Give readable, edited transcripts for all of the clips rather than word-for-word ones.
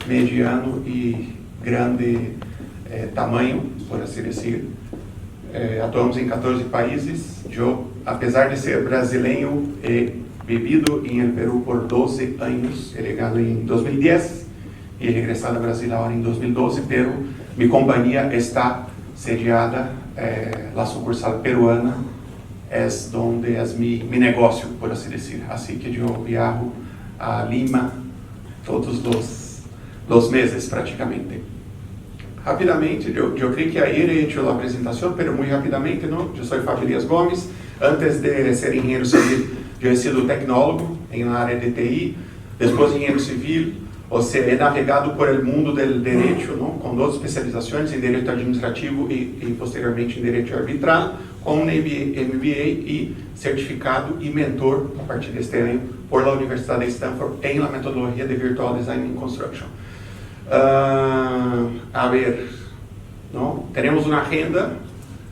mediano e grande tamanho, por assim dizer. Atuamos em 14 países. Eu, apesar de ser brasileiro, he vivido em El Peru por 12 anos. He llegado em 2010 e he regresado ao Brasil agora em 2012, pero minha companhia está sediada, a sucursal peruana é onde é meu negócio, por assim dizer. Assim que eu viajo a Lima todos os meses praticamente. Rapidamente, eu creio que ayer he hecho a apresentação, pero muito rapidamente, não? Eu sou Fábio Elias Gomes. Antes de ser engenheiro civil, eu he sido tecnólogo em la área de TI, depois engenheiro civil, ou seja, he navegado por el mundo del direito, não? Com 2 especializações em direito administrativo e posteriormente em direito arbitral, com um MBA e certificado e mentor a partir deste ano por la Universidade de Stanford em la metodologia de Virtual Design in Construction. A ver, não? Temos uma agenda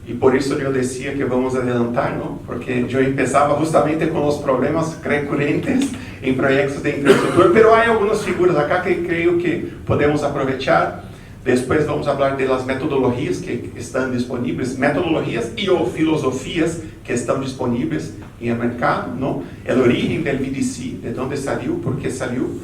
e por isso eu dizia que vamos adelantar, não? Porque eu começava justamente com os problemas recorrentes em projetos de infraestrutura, mas há algumas figuras acá que creio que podemos aproveitar. Depois vamos falar das metodologias que estão disponíveis, metodologias e ou filosofias que estão disponíveis no mercado, não? A origem do VDC, de onde saiu, por que saiu.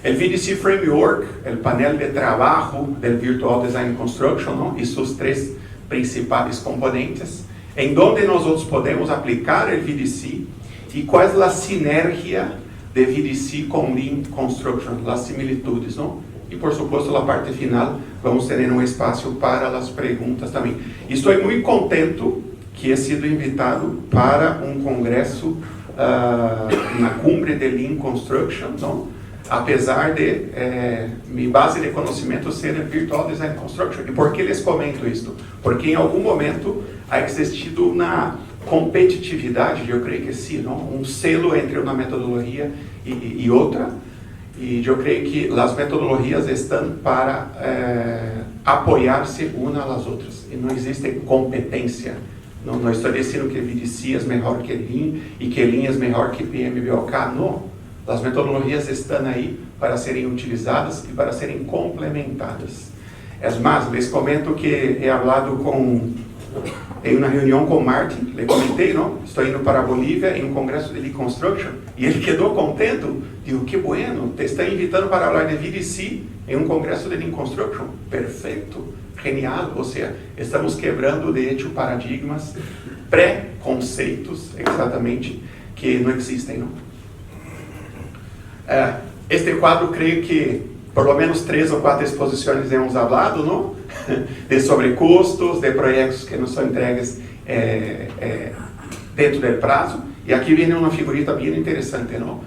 O VDC Framework, o panel de trabalho do Virtual Design Construction, não? E seus 3 principais componentes, em onde nós podemos aplicar o VDC e qual é a sinergia de VDC com Lean Construction, as similitudes, não? E, por supuesto, na parte final, vamos ter um espaço para as perguntas também. Estou muito contente que he sido invitado para um congresso na cumbre de Lean Construction, não? Apesar de minha base de conhecimento ser Virtual Design Construction. E por que lhes comento isso? Porque em algum momento há existido uma competitividade, eu creio que sim, não? Um selo entre uma metodologia e outra, e eu creio que as metodologias estão para apoiar-se umas às outras, e não existe competência. Não estou dizendo que VDC é melhor que Lean e que Lean é melhor que PMBOK, não. As metodologias estão aí para serem utilizadas e para serem complementadas. É mais, les comento que he hablado em uma reunião com Martin, le comentei, não? Estou indo para a Bolívia em um congresso de Lean Construction e ele quedou contente. Digo, que bueno, te está invitando para falar de VDC em um congresso de Lean Construction. Perfeito, genial. Ou seja, estamos quebrando, de hecho, paradigmas, pré-conceitos, exatamente, que não existem, não? Este quadro, creio que por lo menos 3 ou 4 exposições hemos falado, não? De sobrecustos, de projetos que não são entregues dentro do prazo. E aqui vem uma figurita bem interessante, não?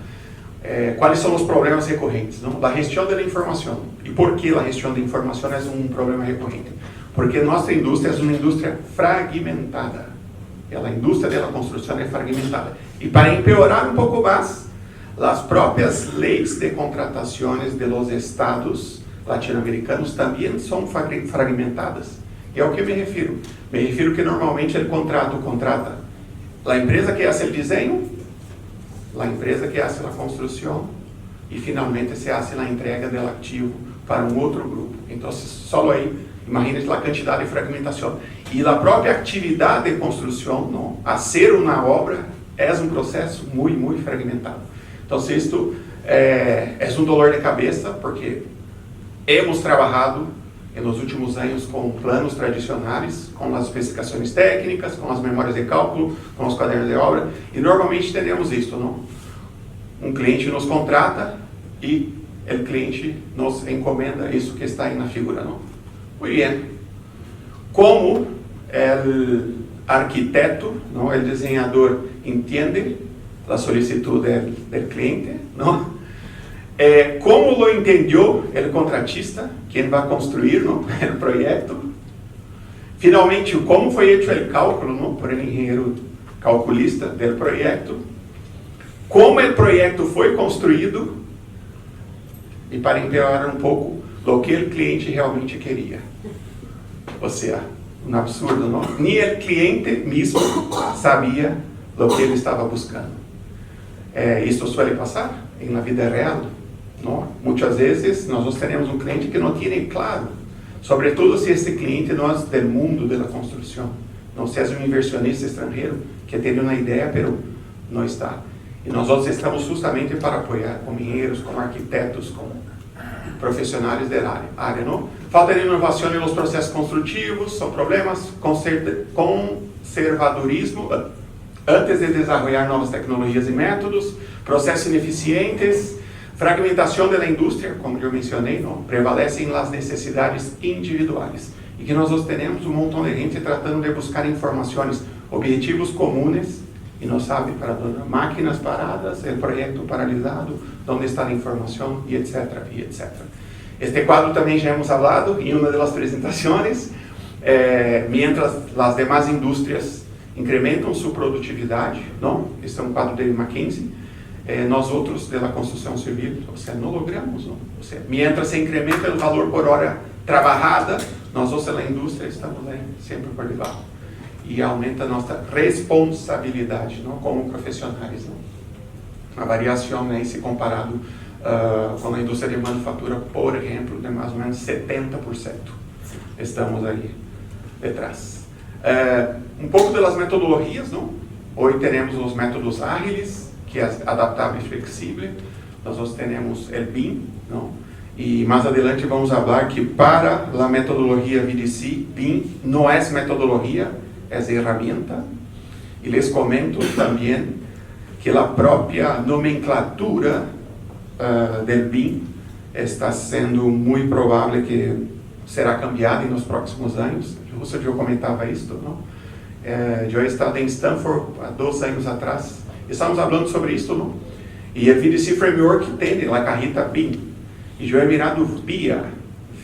Quais são os problemas recorrentes, não? A gestão da informação. E por que a gestão da informação é um problema recorrente? Porque nossa indústria é uma indústria fragmentada. A indústria da construção é fragmentada. E para empeorar um pouco mais, as próprias leis de contratações de los estados latino-americanos também são fragmentadas. E ao que me refiro? Me refiro que normalmente o contrato contrata a empresa que faz o desenho, a empresa que faz a construção e finalmente se faz a entrega do ativo para um outro grupo. Então, só aí, imagine a quantidade de fragmentação. E a própria atividade de construção, não, a ser uma obra, é um processo muito fragmentado. Então, isto é um dolor de cabeça, porque hemos trabalhado nos últimos anos com planos tradicionais, com as especificações técnicas, com as memórias de cálculo, com os cadernos de obra, e normalmente temos isto, não? Um cliente nos contrata e o cliente nos encomenda isso que está aí na figura, não? Muito bem. Como o arquiteto, não, o desenhador entende a solicitud do cliente, não? Como lo entendeu o contratista, quem vai construir, não, o projeto. Finalmente, como foi feito o cálculo, não, por el engenheiro calculista do projeto. Como o projeto foi construído e, para empeorar um pouco, o que o cliente realmente queria. Ou seja, um absurdo, não? Nem o cliente mesmo sabia o que ele estava buscando. Isso suele passar na vida real. ¿no? Muchas veces nós temos um cliente que não tem claro, sobretudo se este cliente não é do mundo da construção, não se é um inversionista estrangeiro que tem uma ideia, mas não está. E nós estamos justamente para apoiar com engenheiros, com arquitetos, com profissionais da área, não? Falta de inovação nos processos construtivos, são problemas, conservadorismo antes de desenvolver novas tecnologias e métodos, processos ineficientes, fragmentação da indústria, como eu mencionei, não? Prevalecem as necessidades individuais. E que nós temos um montão de gente tratando de buscar informações, objetivos comuns, e não sabe para onde, máquinas paradas, o projeto paralisado, onde está a informação, e etc, e etc. Este quadro também já hemos falado em uma das apresentações, mientras as demais indústrias incrementam sua produtividade, não? Este é um quadro de McKinsey, nós outros da construção civil, ou seja, não logramos, não? Ou seja, mientras se incrementa o valor por hora trabalhada, nós outros da indústria estamos aí sempre por debaixo. E aumenta a nossa responsabilidade, não? Como profissionais, não? A variação, né, se comparado com a indústria de manufatura, por exemplo, de mais ou menos 70%. Estamos aí detrás. Um pouco das metodologias, não? Hoje temos os métodos ágiles, que é adaptável e flexível. Nós temos o BIM, não? E mais adiante vamos falar que para a metodologia VDC, BIM não é metodologia, é ferramenta. E les comento também que a própria nomenclatura del BIM está sendo muito provável que será cambiada nos próximos anos. Justo eu comentava isso, não? Eu estava em Stanford há 2 anos atrás. Estamos falando sobre isso, não? E o VDC Framework tem a carreta BIM. E eu he mirado VIA,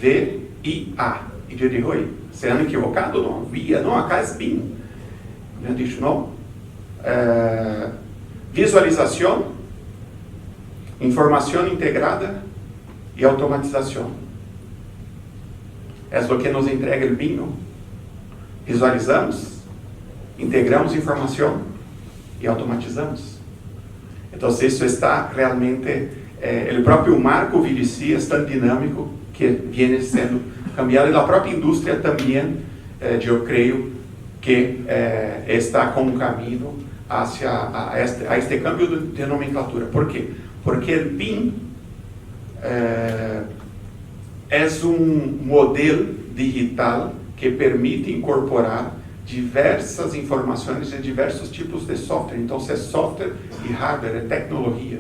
V-I-A. E eu digo, oi, você anda equivocado? Não, VIA, não, acá é BIM. Eu disse, não. Visualização, informação integrada e automatização. É o que nos entrega o BIM, não? Visualizamos, integramos informação e automatizamos. Então, isso está realmente, o próprio marco VDC é tão dinâmico que vem sendo cambiado, e a própria indústria também, eu creio que está com um caminho hacia este câmbio de nomenclatura. Por quê? Porque o BIM é um modelo digital que permite incorporar diversas informações de diversos tipos de software. Então, é software e hardware, é tecnologia.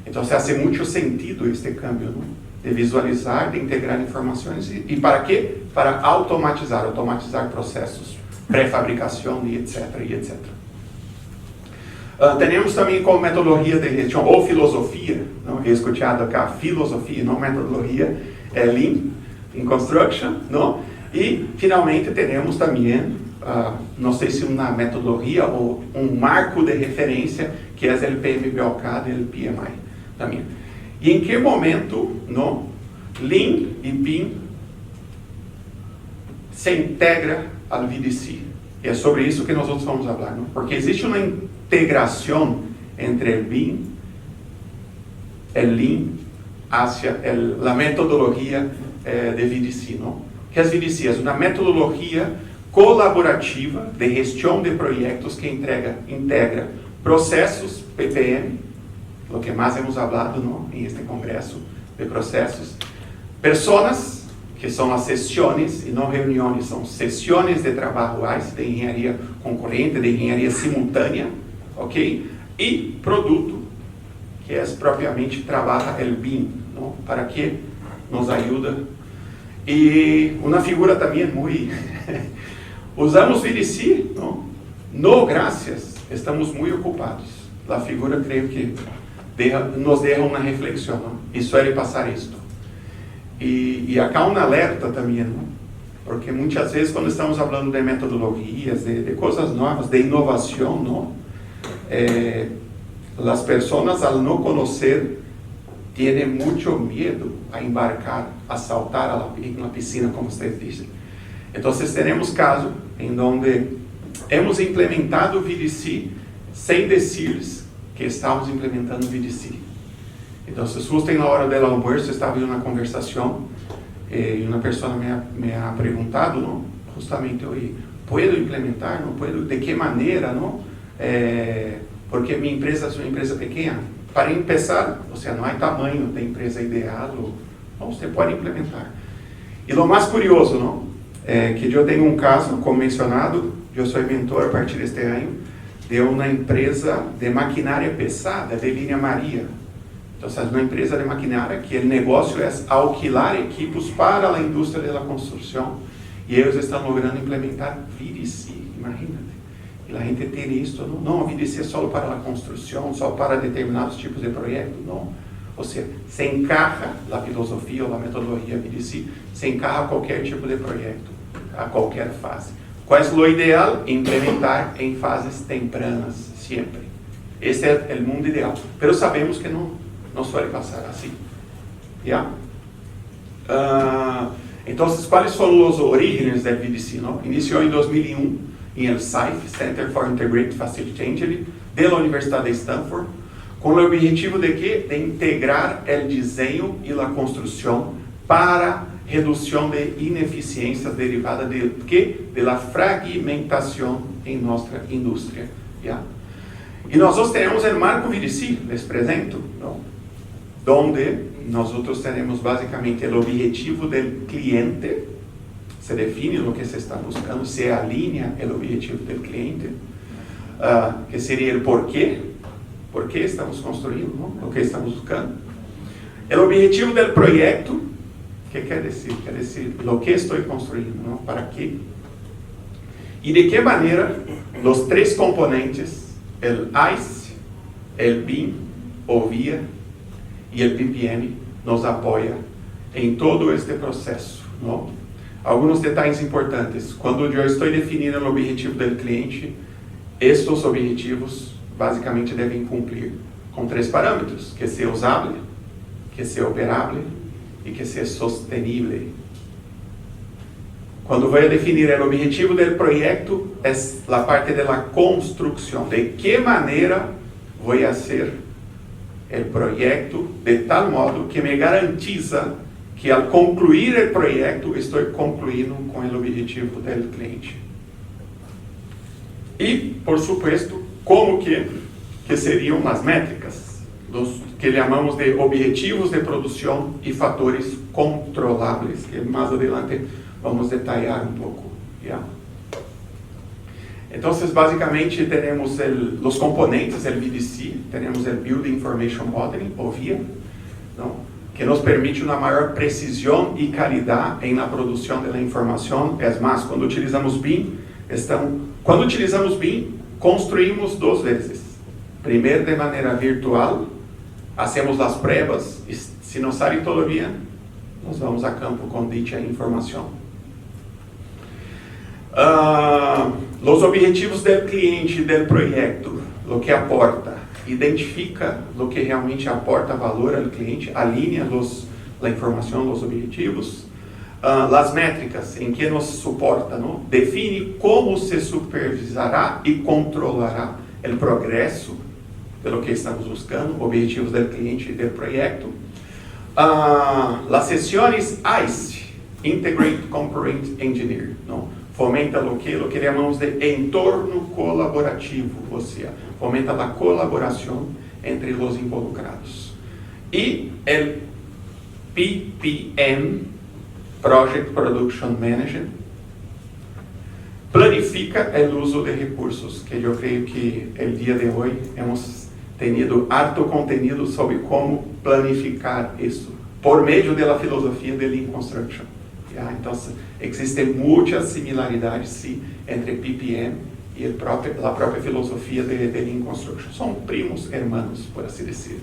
Então, faz muito sentido este câmbio, não? De visualizar, de integrar informações. E para quê? Para automatizar processos, pré-fabricação e etc, e etc. Temos também como metodologia de gestão, ou filosofia, não? He escutado cá, filosofia, não metodologia, Lean in Construction, não? E, finalmente, teremos também, não sei se uma metodologia ou um marco de referência, que é o PMBOK e o PMI também. E em que momento, não, Lean e BIM se integra ao VDC? E é sobre isso que nós vamos falar, não? Porque existe uma integração entre o BIM e o Lean hacia a metodologia de VDC, não? Que as VDC é uma metodologia colaborativa de gestão de projetos que integra processos, PPM, o que mais hemos falado, não, em este congresso de processos, personas, que são as sessões e não reuniões, são sessões de trabalho de engenharia concorrente, de engenharia simultânea, ok? E produto, que é propriamente trabalha o BIM, não? Para que nos ajuda. E uma figura também muito... Usamos VDC, não? No graças, estamos muito ocupados. A figura, creio que nos deixa uma reflexão, não? E suele passar isto. E acá um alerta também, não? Porque muitas vezes, quando estamos falando de metodologias, de coisas novas, de inovação, não? As pessoas, ao não conhecer, têm muito medo a embarcar, a saltar na piscina, como vocês dizem. Então, teremos casos em onde hemos implementado o VDC sem dizer que estamos implementando o VDC. Então, justo na hora do almoço, estava em uma conversação e uma pessoa me ha perguntado, não? Justamente, oye, ¿puedo implementar? ¿No puedo? ¿De qué manera? ¿No? Porque minha empresa é uma empresa pequena. Para começar, ou seja, não há tamanho da empresa ideal, ou você pode implementar. E o mais curioso, não? É que eu tenho um caso, como mencionado, eu sou mentor a partir deste ano, de uma empresa de maquinária pesada, de linha Maria. Então, é uma empresa de maquinária que o negócio é alquilar equipos para a indústria da construção e eles estão logrando implementar VDC, imagínate. E a gente ter isso, não, VDC é só para a construção, só para determinados tipos de projetos, não. Ou seja, se encaixa a filosofia ou a metodologia VDC, se encaixa a qualquer tipo de projeto, a qualquer fase. Qual é o ideal? Implementar em fases tempranas, sempre. Esse é o mundo ideal. Mas sabemos que não suele passar assim. ¿Ya? Então, quais são os orígenes do VDC? ¿No? Iniciou em 2001 em el CIFE, Center for Integrated Facility Engineering, da Universidade de Stanford, com o objetivo de quê? De integrar o desenho e a construção para redução de ineficiências derivadas de quê? De la fragmentação em nossa indústria. ¿Ya? E nós temos o marco VDC, les presento, não? Donde nós teremos basicamente o objetivo do cliente, se define o que se está buscando, se alinha o objetivo do cliente, que seria o porquê estamos construindo, não? O que estamos buscando. O objetivo do projeto, o que quer dizer? Quer dizer, o que estou construindo, não? Para quê? E de que maneira os três componentes, o ICE, o BIM, o VIA, e o PPM nos apoia em todo este processo. Não? Alguns detalhes importantes. Quando eu estou definindo o objetivo do cliente, estes objetivos basicamente devem cumprir com 3 parâmetros: que seja usável, que seja operável e que seja sostenível. Quando vou definir o objetivo do projeto, é a parte da construção. De que maneira vou fazer o projeto de tal modo que me garantiza que ao concluir o projeto estou concluindo com o objetivo do cliente. E, por supuesto, como que seriam as métricas, que chamamos de objetivos de produção e fatores controláveis, que mais adelante vamos detalhar um pouco. Yeah. Então, basicamente, temos os componentes, o VDC, temos o Building Information Modeling, o VIA, não? Que nos permite uma maior precisão e qualidade na produção da informação. É mais, quando utilizamos BIM, construímos 2 vezes. Primeiro, de maneira virtual, hacemos as pruebas, e se não sai todavia, nós vamos a campo com dicha informação. Os objetivos do cliente do projeto, o que aporta, identifica o que realmente aporta valor ao cliente, alinha a informação, os objetivos, as métricas em que nos suporta, não? Define como se supervisará e controlará o progresso pelo que estamos buscando, objetivos do cliente e do projeto. As sessões ICE, Integrated Component Engineer, não? Fomenta o que chamamos de entorno colaborativo, ou seja, fomenta a colaboração entre os involucrados. E o PPM, Project Production Manager, planifica o uso de recursos, que eu creio que o dia de hoje hemos tenido harto contenido sobre como planificar isso, por meio da filosofia de Lean Construction. Então, existem muitas similaridades, sim, entre PPM e a própria filosofia de Lean Construction. São primos hermanos, por assim dizer.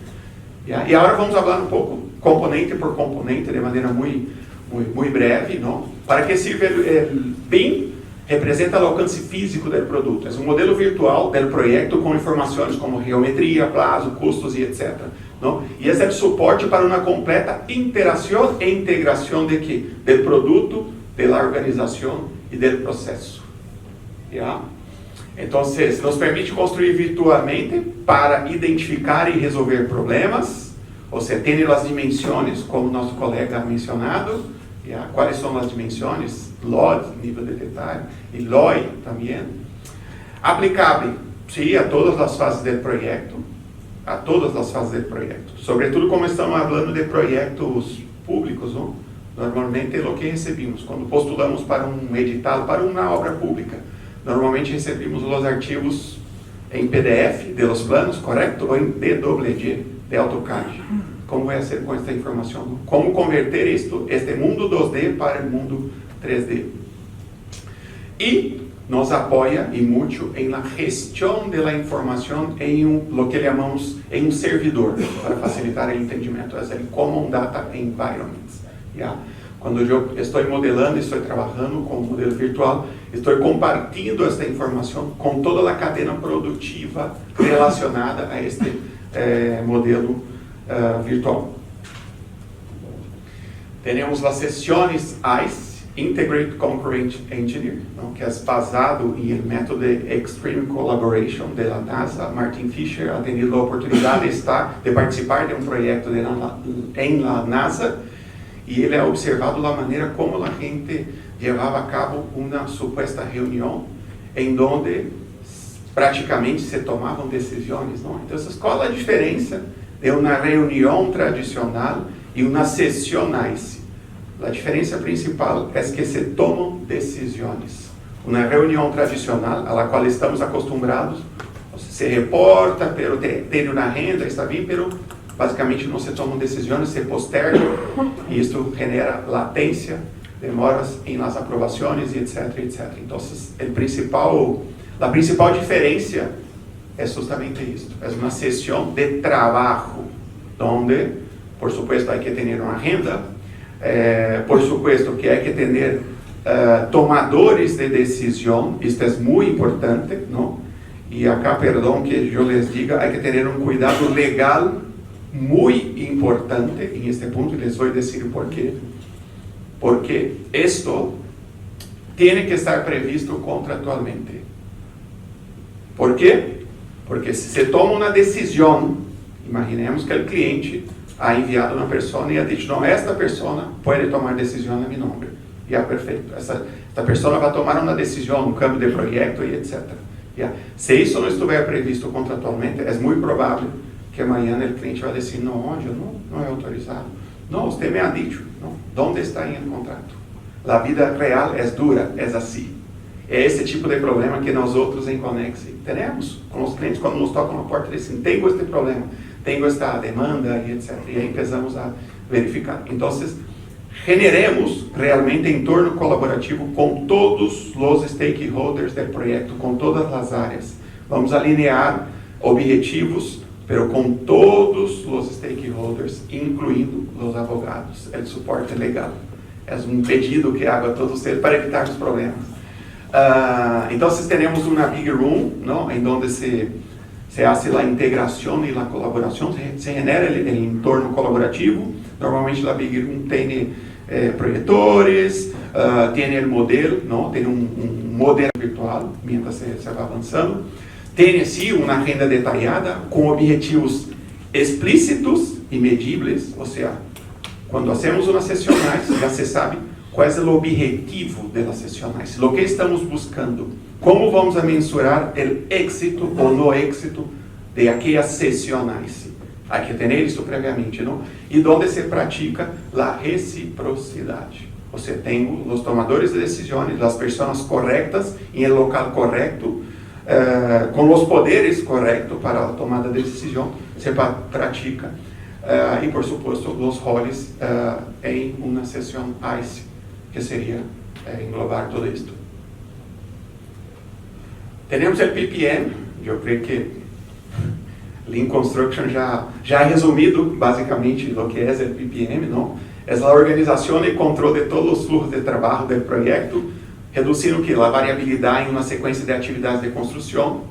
E agora vamos falar um pouco, componente por componente, de maneira muito breve, não? Para que sirva o BIM? Representa o alcance físico do produto. É um modelo virtual do projeto com informações como geometria, prazo, custos e etc. Não? E esse é o suporte para uma completa interação e integração de quê? Do produto, da organização e do processo. Yeah? Então, nos permite construir virtualmente para identificar e resolver problemas, ou seja, tem as dimensões, como nosso colega ha mencionado, quais são as dimensões, LOD, nível de detalhe, e LOI também. Aplicável, sim, a todas as fases do projeto, sobretudo como estamos falando de projetos públicos, não? Normalmente é o que recebemos, quando postulamos para um edital, para uma obra pública, normalmente recebemos os arquivos em PDF de los planos, correto? Ou em DWG, de AutoCAD. Como vai ser com esta informação? Como converter este mundo 2D para o mundo 3D? E nos apoia e muito em la gestão de la informação em lo que chamamos em um servidor, para facilitar o entendimento, é o Common Data Environment. Quando eu estou modelando, estou trabalhando com um modelo virtual, estou compartilhando esta informação com toda a cadeia produtiva relacionada a este modelo virtual. Temos as sessões ICE, Integrate Concurrent Engineer, não? Que é basado no método de Extreme Collaboration da NASA. Martin Fisher ha tenido a oportunidade de participar de um projeto em la NASA, e ele ha observado a maneira como a gente levava a cabo uma suposta reunião em donde praticamente se tomavam decisões, não? Então, qual a diferença de uma reunião tradicional e uma sessão ICE? A diferença principal é que se tomam decisões. Uma reunião tradicional, a qual estamos acostumados, se reporta, pero tem uma agenda, está bem, pero basicamente não se tomam decisões, se postergam, e isto genera latência, demoras em las aprovações, etc, etc. Então, a principal diferença é justamente isto. É uma sessão de trabalho, onde, por supuesto, há que ter uma agenda, por supuesto que há que ter tomadores de decisão, isto é muito importante, não? E acá, perdão que eu les diga, há que ter um cuidado legal muito importante em este ponto, e les vou dizer por quê. Porque isto tem que estar previsto contratualmente. Por quê? Porque se toma uma decisão, imaginemos que o cliente ha enviado uma pessoa e ha dicho, não, esta pessoa pode tomar decisão a meu nome. Perfeito. Esta pessoa vai tomar uma decisão, um cambio de projeto e etc. Se isso não estiver previsto contratualmente, é muito provável que amanhã o cliente vai dizer, não, não é autorizado. Não, você me ha dicho, não. Onde está em el contrato? A vida real é dura, é assim. É esse tipo de problema que nós outros em Conexi temos com os clientes quando nos tocam na porta e dizem, tenho este problema, tenho esta demanda e etc. E aí começamos a verificar. Então, generemos realmente entorno colaborativo com todos os stakeholders do projeto, com todas as áreas. Vamos alinear objetivos, pero com todos os stakeholders, incluindo os advogados, o suporte legal. É um pedido que hago a todos vocês para evitar os problemas. Então, temos uma big room, não? Em onde se hace a integração e a colaboração, se genera o entorno colaborativo. Normalmente, a big room tem projetores, tem o modelo, não? Tem um modelo virtual, enquanto se vai avançando. Tem, sim, uma agenda detalhada, com objetivos explícitos e medíveis, ou seja, quando hacemos uma sessão, já se sabe qual é o objetivo das sessões, o que estamos buscando, como vamos a mensurar o êxito ou não êxito de aquelas sessões. Há que ter isso previamente, não? E onde se pratica a reciprocidade. Você tem os tomadores de decisões, as pessoas corretas, em el local correto, com os poderes corretos para a tomada de decisão, se pratica, e por supuesto, os roles em uma sessão ICE, que seria englobar tudo isto. Temos o PPM, eu creio que Lean Construction já resumido basicamente o que é o PPM, não? É a organização e controle de todos os fluxos de trabalho do projeto, reduzindo que a variabilidade em uma sequência de atividades de construção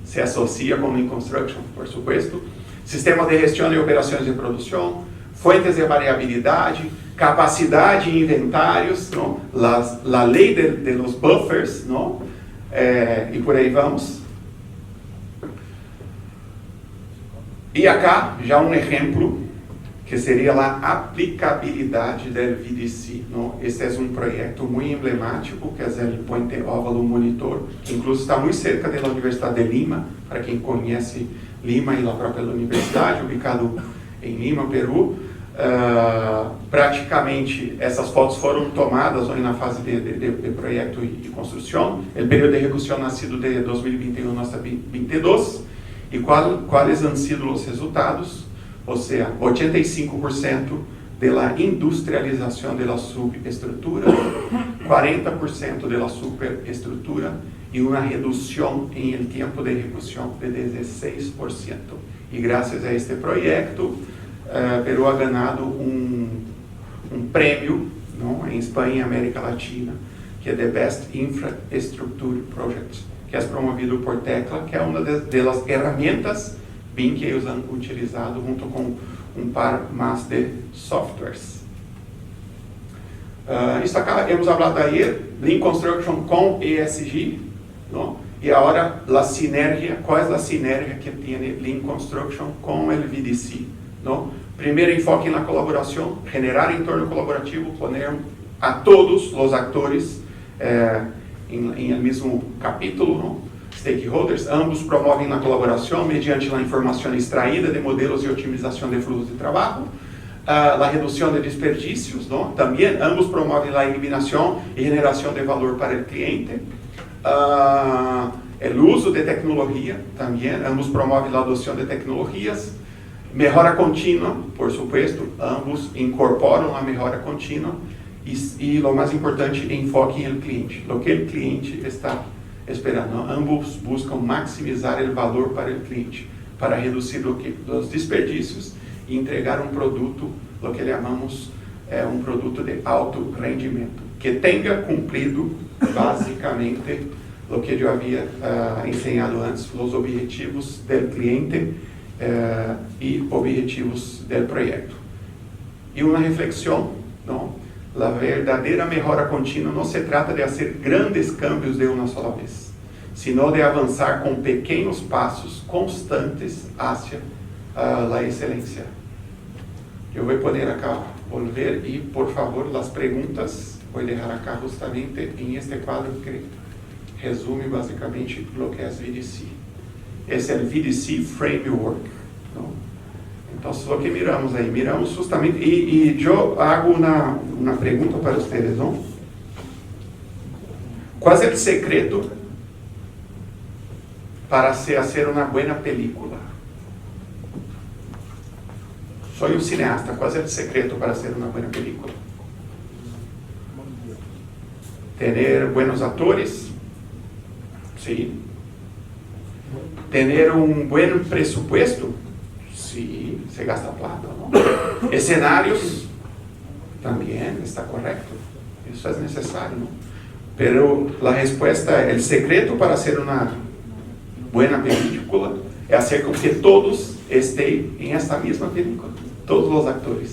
se associa com Lean Construction, por supuesto, sistema de gestão e operações de produção, fontes de variabilidade, capacidade em inventários, não? A lei de los buffers, não? E por aí vamos. E acá já um exemplo que seria a aplicabilidade do VDC. Não? Este é um projeto muito emblemático, que é o Puente Óvalo Monitor, que incluso está muito cerca da Universidade de Lima, para quem conhece Lima e a própria universidade, ubicado em Lima, Peru. Praticamente, essas fotos foram tomadas na fase de projeto e construção. O período de execução ha sido de 2021 hasta 2022. E quais han sido os resultados? Ou seja, 85% da industrialização da subestrutura, 40% da superestrutura e uma redução em el tempo de execução de 16%. E graças a este projeto, Peru ha ganado um prêmio, não, em Espanha e América Latina, que é The Best Infrastructure Project, que é promovido por Tecla, que é uma das ferramentas BIM que eles han utilizado junto com par mais de softwares. Isso acá hemos hablado ayer, Lean Construction com ESG, ¿no? E agora a sinergia, qual é a sinergia que tem Lean Construction com o VDC, ¿no? Primeiro enfoque na colaboração, generar entorno colaborativo, poner a todos os atores em el mesmo capítulo, ¿no? Stakeholders, ambos promovem a colaboração mediante a informação extraída de modelos de otimização de fluxos de trabalho, a redução de desperdícios, ¿no? Também ambos promovem a eliminação e generação de valor para o cliente, o uso de tecnologia, também ambos promovem a adoção de tecnologias, melhora contínua, por supuesto, ambos incorporam a melhora contínua e o mais importante, enfoque no cliente, o que o cliente está esperando. Ambos buscam maximizar o valor para o cliente, para reduzir os desperdícios e entregar um produto, o que chamamos um produto de alto rendimento, que tenha cumprido basicamente o que eu havia ensinado antes, os objetivos do cliente e objetivos do projeto. E uma reflexão, não? A verdadeira melhora contínua não se trata de fazer grandes cambios de uma sola vez, sino de avançar com pequenos passos constantes hacia a excelência. Eu vou poner acá, volver e, por favor, as perguntas, vou deixar acá justamente em este quadro que resume basicamente o que é VDC. Esse é o VDC Framework, não? Então, o que miramos aí? Miramos justamente, e eu hago uma pergunta para vocês, não? Qual é o segredo para fazer uma boa película? Sou um cineasta, qual é o segredo para fazer uma boa película? Ter buenos atores? Sim. Ter um bom presupuesto? Sim, se gasta plata, não? Escenários? Também está correto. Isso é necessário, não? Pero a resposta é: o segredo para ser uma boa película é fazer com que todos estejam em esta mesma película, todos os atores.